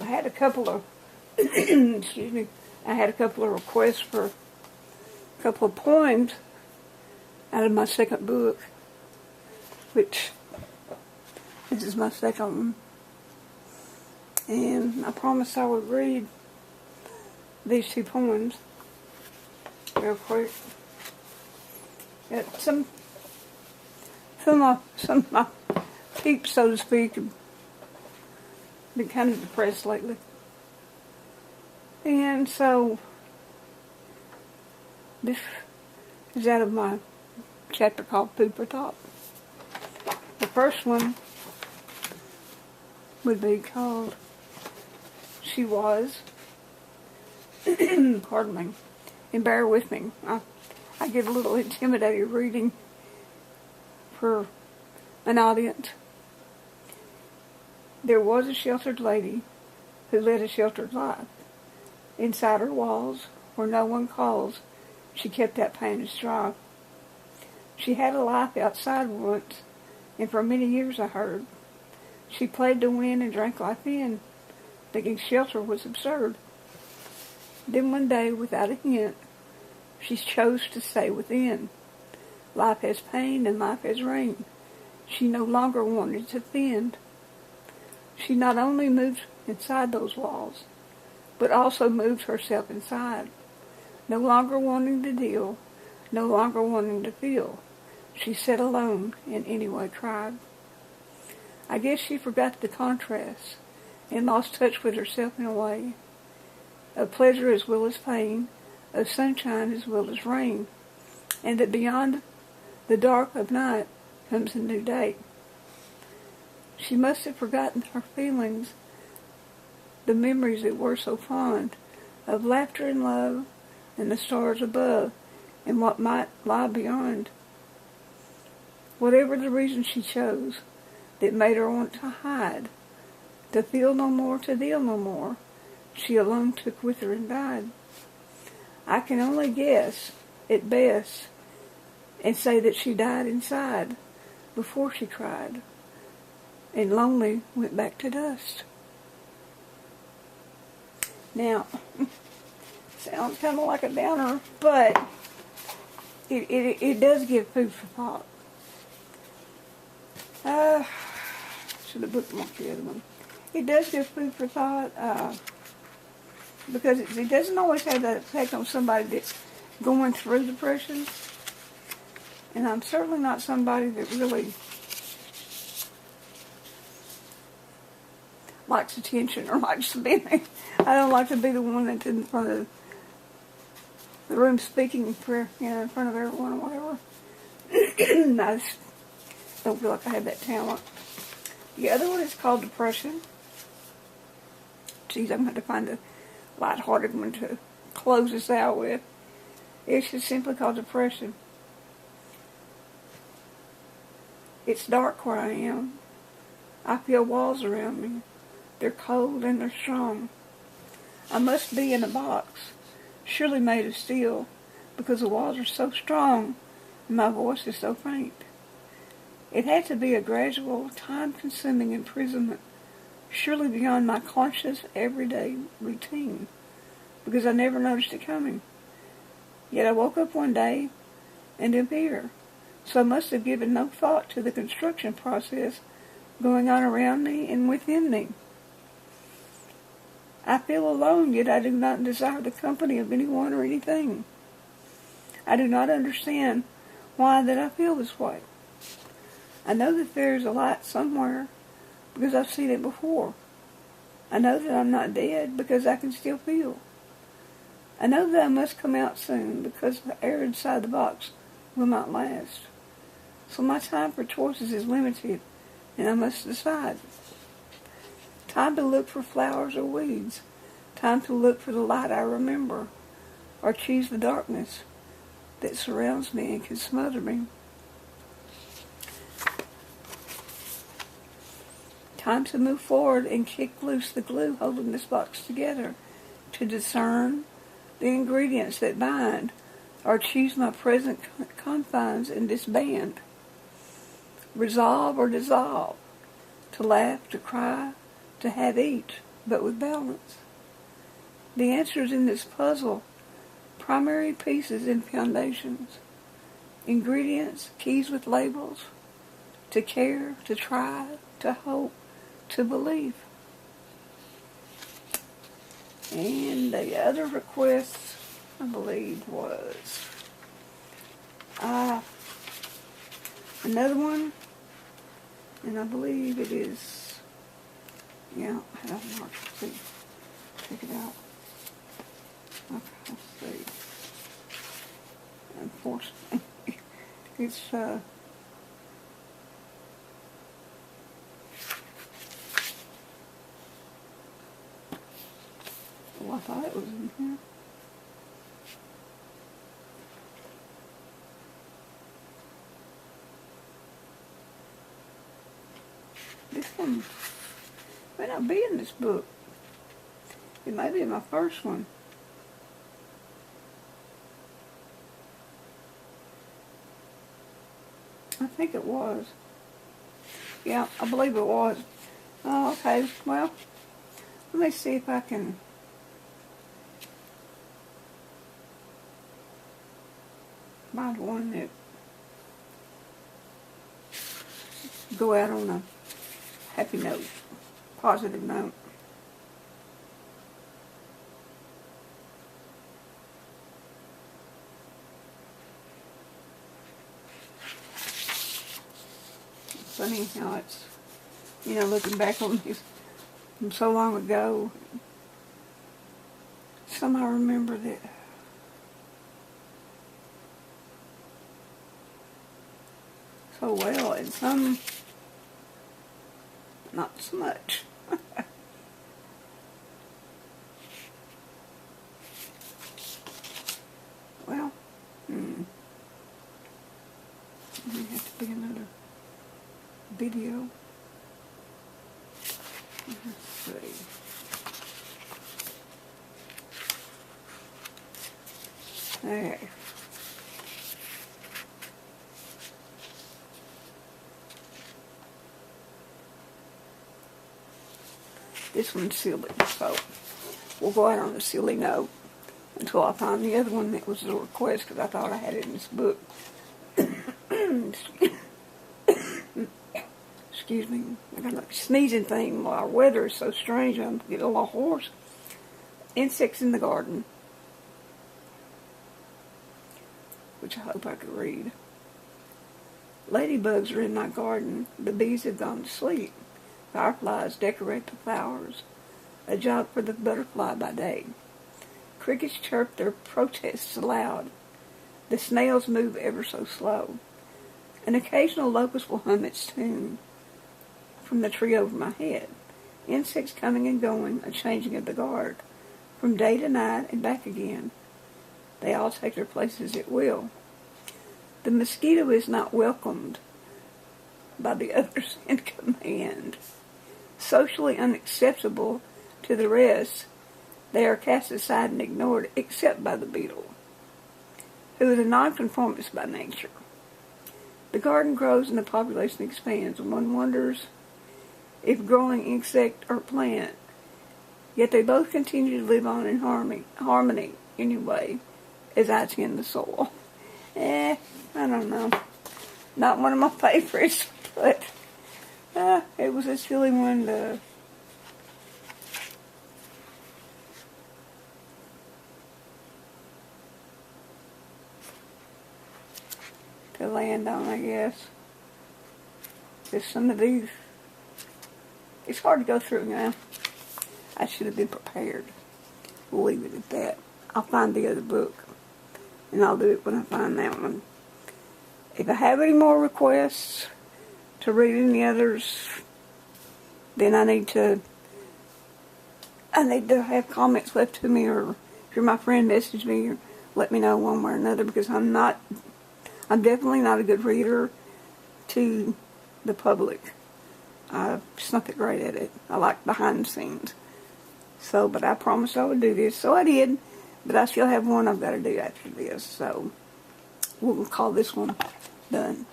had a couple of, excuse me, I had a couple of requests for a couple of poems out of my second book, which this is my second one. And I promised I would read these two poems real quick. Some of my peeps, so to speak, have been kind of depressed lately. And so, this is out of my chapter called Food for Thought. The first one would be called She Was. Pardon me. And bear with me. I get a little intimidated reading for an audience. There was a sheltered lady who led a sheltered life. Inside her walls, where no one calls, she kept that pain as dry. She had a life outside once, and for many years I heard. She played to win and drank life in, thinking shelter was absurd. Then one day, without a hint, she chose to stay within. Life has pain and life has rain. She no longer wanted to bend. She not only moved inside those walls, but also moved herself inside. No longer wanting to deal, no longer wanting to feel, she sat alone and anyway cried. I guess she forgot the contrast and lost touch with herself in a way, of pleasure as well as pain, of sunshine as well as rain, and that beyond the dark of night comes a new day. She must have forgotten her feelings, the memories that were so fond, of laughter and love, and the stars above, and what might lie beyond. Whatever the reason she chose that made her want to hide, to feel no more, to deal no more, she alone took with her and died. I can only guess, at best, and say that she died inside before she cried, and lonely went back to dust. Now, sounds kind of like a downer, but it does give food for thought. Should have bookmarked the other one. It does give food for thought, because it doesn't always have that effect on somebody that's going through depression. And I'm certainly not somebody that really likes attention or likes to be. I don't like to be the one that's in front of the room speaking for, in front of everyone or whatever. I just don't feel like I have that talent. The other one is called Depression. Geez, I'm going to find a lighthearted one to close this out with. It's just simply called Depression. It's dark where I am. I feel walls around me. They're cold and they're strong. I must be in a box, surely made of steel, because the walls are so strong and my voice is so faint. It had to be a gradual, time-consuming imprisonment, surely beyond my conscious, everyday routine, because I never noticed it coming. Yet I woke up one day and am here, so I must have given no thought to the construction process going on around me and within me. I feel alone, yet I do not desire the company of anyone or anything. I do not understand why that I feel this way. I know that there is a light somewhere because I've seen it before. I know that I'm not dead because I can still feel. I know that I must come out soon because the air inside the box will not last. So my time for choices is limited, and I must decide. Time to look for flowers or weeds. Time to look for the light I remember, or choose the darkness that surrounds me and can smother me. Time to move forward and kick loose the glue holding this box together, to discern the ingredients that bind, or choose my present confines and disband. Resolve or dissolve, to laugh, to cry, to have each, but with balance. The answers in this puzzle, primary pieces and foundations, ingredients, keys with labels, to care, to try, to hope, to believe. And the other request, I believe, was another one, and I believe it is, yeah, I don't know, let's see, check it out. Okay, let's see. Unfortunately, it's, well, I thought it was in here. This one may not be in this book. It may be in my first one. I think it was. Yeah, I believe it was. Oh, okay. Well, let me see if I can find one that go out on a happy note, positive note. It's funny how it's, you know, looking back on this from so long ago, some I remember that so well, and some not so much. Well, there have to be another video. Let's see. Okay. This one's silly, so we'll go out on a silly note until I find the other one that was a request, because I thought I had it in this book. Excuse me, I got a sneezing thing. Well, our weather is so strange, I'm getting a little hoarse. Insects in the garden, which I hope I could read. Ladybugs are in my garden. The bees have gone to sleep. Fireflies decorate the flowers. A job for the butterfly by day. Crickets chirp their protests aloud. The snails move ever so slow. An occasional locust will hum its tune from the tree over my head. Insects coming and going, a changing of the guard. From day to night and back again. They all take their places at will. The mosquito is not welcomed by the others in command. Socially unacceptable to the rest, they are cast aside and ignored, except by the beetle, who is a nonconformist by nature. The garden grows and the population expands, and one wonders if growing insect or plant, yet they both continue to live on in harmony anyway, as I tend the soil. I don't know. Not one of my favorites, but it was a silly one to land on, I guess. There's some of these, it's hard to go through now. I should have been prepared. We'll leave it at that. I'll find the other book, and I'll do it when I find that one. If I have any more requests to read any others, then I need to have comments left to me, or if you're my friend, message me or let me know one way or another, because I'm definitely not a good reader to the public. I'm just not that great at it. I like behind the scenes. So, but I promised I would do this, so I did. But I still have one I've got to do after this, so we'll call this one done.